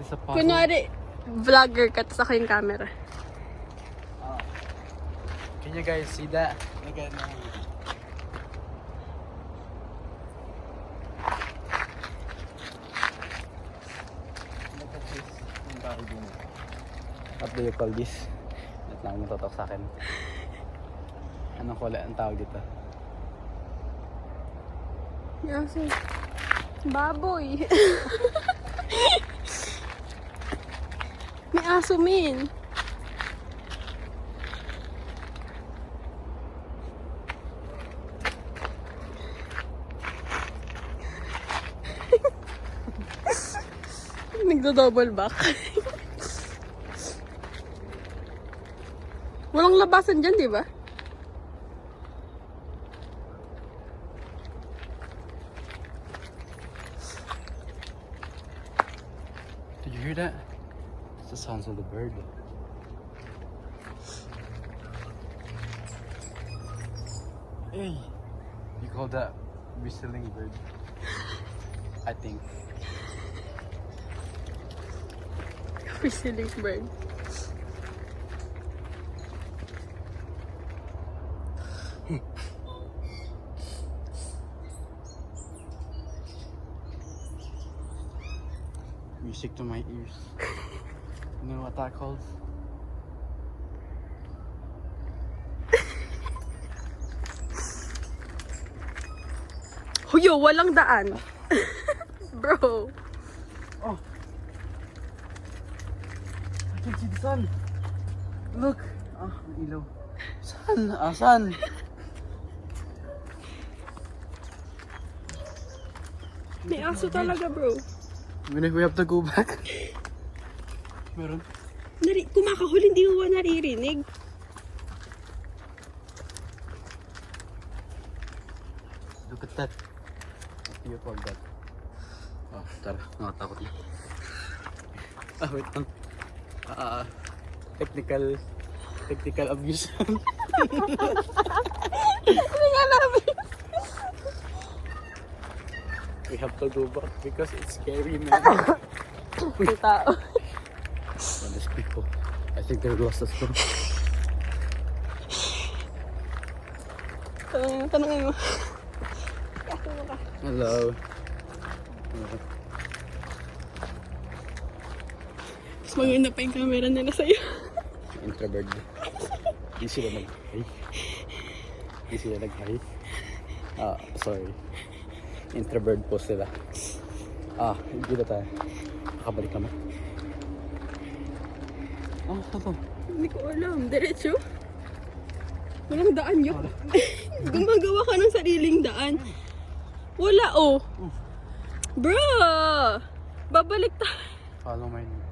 It's a puzzle. Kunwari, vlogger ka, tapos ako yung camera. Can you guys see that? Again. Look at this. Ang tawag din. What do you call this? At lang matutok sa akin. Anong kulay ang tawag dito? Yes, baboy. May aso, min. Nagdo-double back. Walang labasan dyan, di ba? Did you hear that? It's the sounds of the bird. Hey, you call that whistling bird? I think. Whistling bird. Music to my ears. You know what that calls? Huyo, walang daan. Bro. Oh, I can see the sun. Look. Ah, may ilaw. Sun. Ah, sun. May aso talaga, bro. We have to go back. Meron. Kumakahol, hindi mo ba naririnig? Look at that. What do you call that? Oh, tara. Nakatakot na. Ah, wait lang. Technical abuse. Hindi nga namin. We have to go back because it's scary, man. May tao. Oh, these people. I think they're lost as well. Tanungin mo. Hello. Mas maganda pa yung camera nila sa'yo. Introvert. Di sila nag-hi. Di sila nag-hi. Ah, sorry. Introvert po sila. Ah, hindi na tayo. Nakabalik naman. Oh, ano? Hindi ko alam. Diretso? Walang daan yun. Gumagawa ka ng sariling daan. Wala, oh. Bro! Babalik tayo. Follow my name.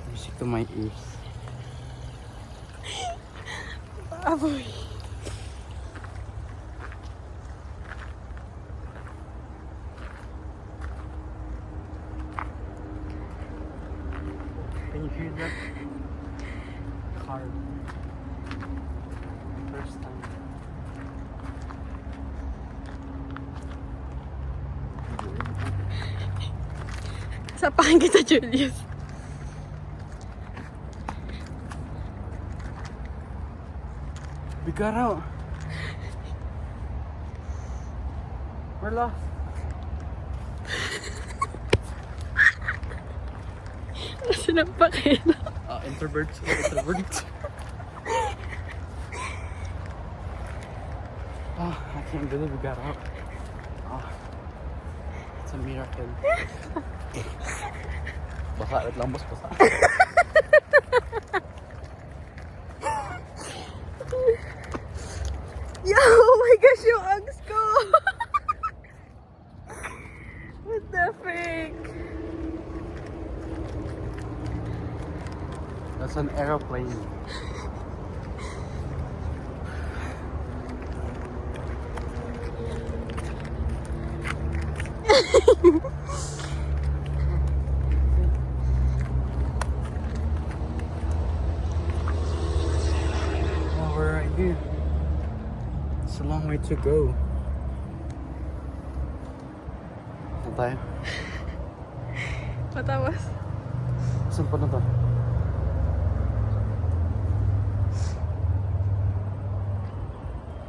Music to my ears. Baboy. Can you hear that? Car. First time. Sapakin kita, Julius. We got out. We're lost. Nasa ng pakila. Introverts. Introverts. Oh, I can't believe we got out. Oh, it's a miracle. Baka at lang boss, baka. Yo, oh my gosh, yung Uggs ko! What the frick? That's an aeroplane. Oh, we're right here. It's a long way to go. Saan tayo? Matapos. Saan pa na to?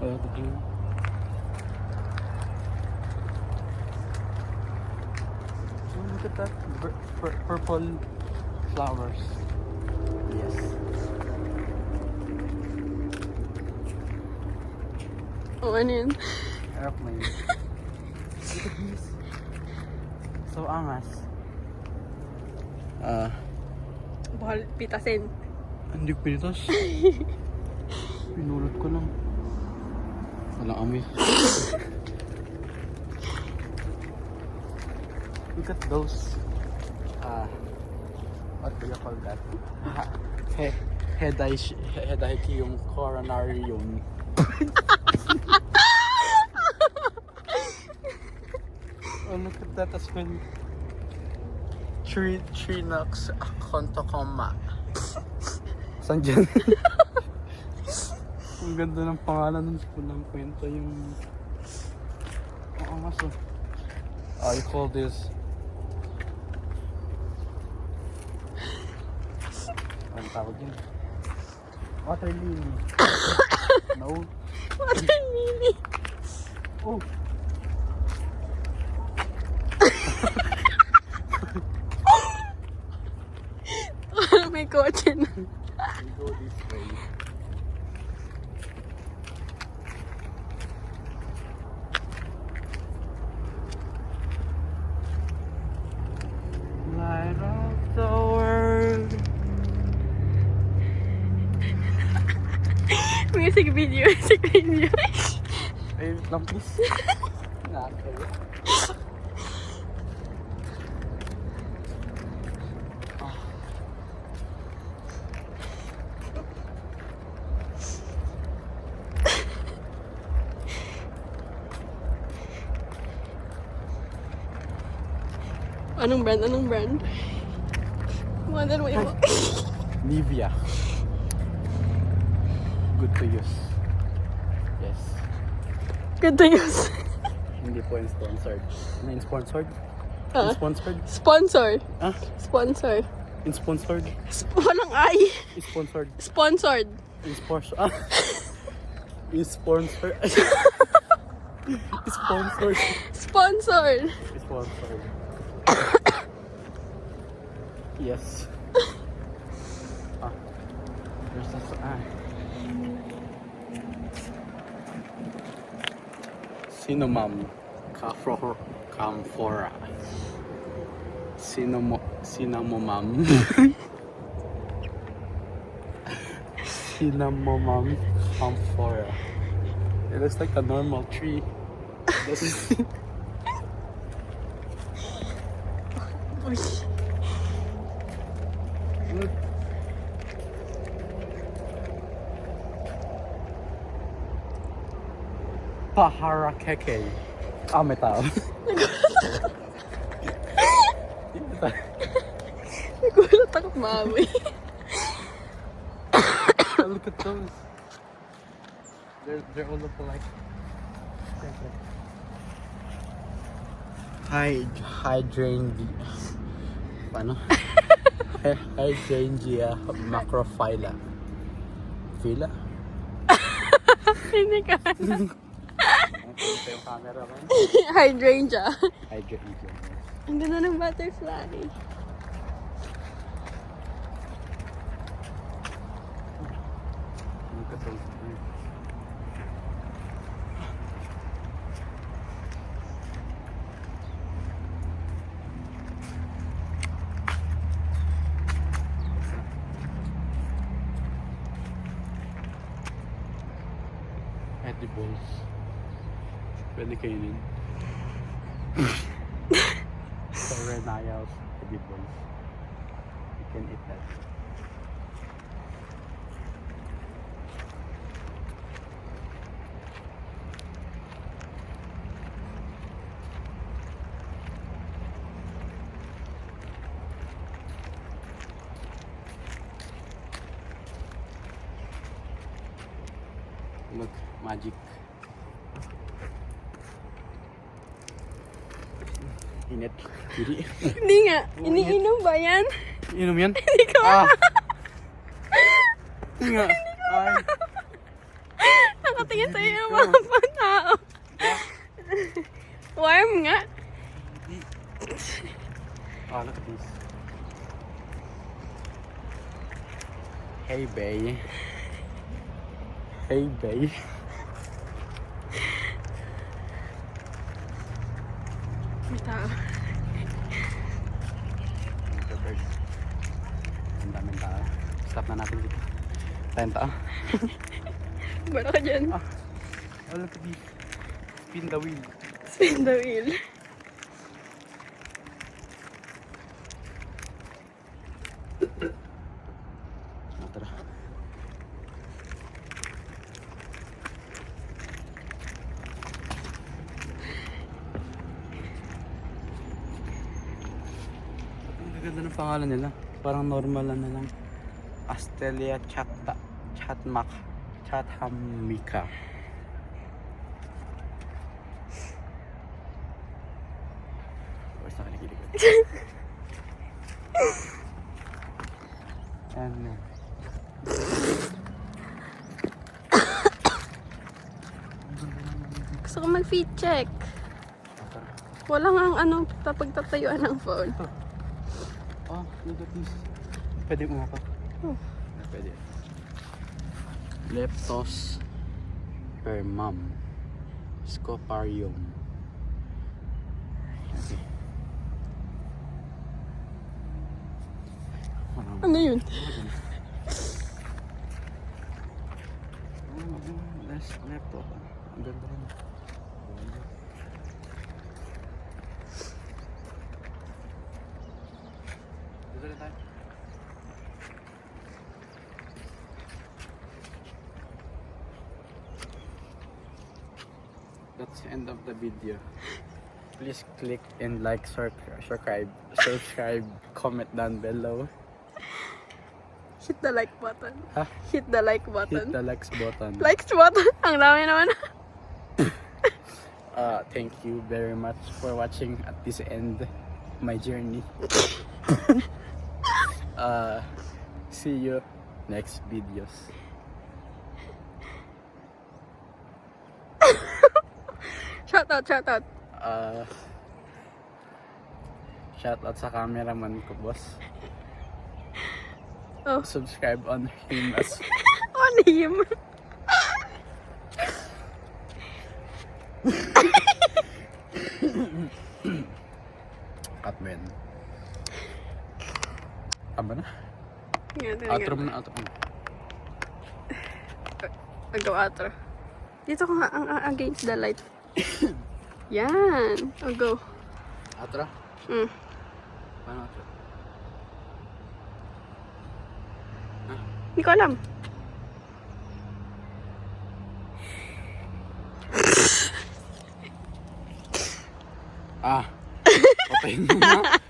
The blue. Oh, look at that. Purple flowers. Yes. Oh, ano yun? Airplane. Look at these. So angas. Bahal pitasin. Hindi ko pinitas. Pinulot ko lang. Walang amoy. Look at those. What do you call that? Headache yung coronary yung. Oh, look at that as well. Trinox Acontocoma. Saan dyan? Ang ganda ng pangalan ng pulang kwento yung... Oo nga so. You call this... Anong tawag yun? Water lily. No? Water lily. Oh! May kotse na. We go this way. Light of the world. Music video. Music video. Ay, wait lang please. Nakakaya. Anong brand? Anong brand? Wonder mo iba. Nivea. Good to use. Yes. Good to use. Hindi po sponsored. Ano sponsored? Sponsored? Sponsored. Ah? Sponsored. Sponsored? Walang I. Sponsored. Sponsored. Sponsored. Ah? Sponsored. Sponsored. Sponsored. Sponsored. Yes. There's this. Cinnamon camphora. Cinnamon. Cinnamon camphora. It looks like a normal tree. This is. Uy. Look. Paharakeke. May tao. Nagulat ako, mami. Look at those. They're all look alike. Hydrangea. Paano? Hydrangea macrophylla. Villa? Hindi ka. Ito yung camera ko. Hydrangea. Hydrangea. Ang ganda ng butterfly. Look at those. Edibles. Pwede kainin. Perennials edibles. You can eat that. Look, magic. Init. Hindi. Hindi nga. Iniinom ba yan? Inom yan? Hindi ko Hindi nga. Ay. nakatingin sa'yo yung mga tao. Warm nga. Oh, look at this. Hey, bae. Hey, bae. May tao. Ang daming tao. Stop na natin dito. Tayong tao. Bala ka dyan. Oh, look at this. Spin the wheel. Spin the wheel. Tara. Ang gaganda ng pangalan nila. Parang normal lang na lang. Astelia Chathamika. Where's na kinikilig ko? Ano? Gusto ko mag-feet check. Wala nga ang ano, pagtatayuan ng phone. Oh, look at this. Pwede umapa. Oh. Pwede. Leptos permam. Scoparium. Okay. Ano yun? Less laptop. Ang ganda rin. Dito rin tayo. That's the end of the video. Please click and like, subscribe, comment down below. Hit the like button. Huh? Hit the like Hit button. the likes button. Likes button? Ang dami naman. Thank you very much for watching at this end my journey. See you next videos. Shout out, shout out. Shout out sa cameraman ko, boss. Oh. Subscribe on him as On him. Catman. Aba na? Ganyan, Outro mo ganyan. na, outro mo. Go outro. Dito ko nga ang against the light. Yan. Oh, go. Outro? Paano outro? Hindi ko alam. Okay na.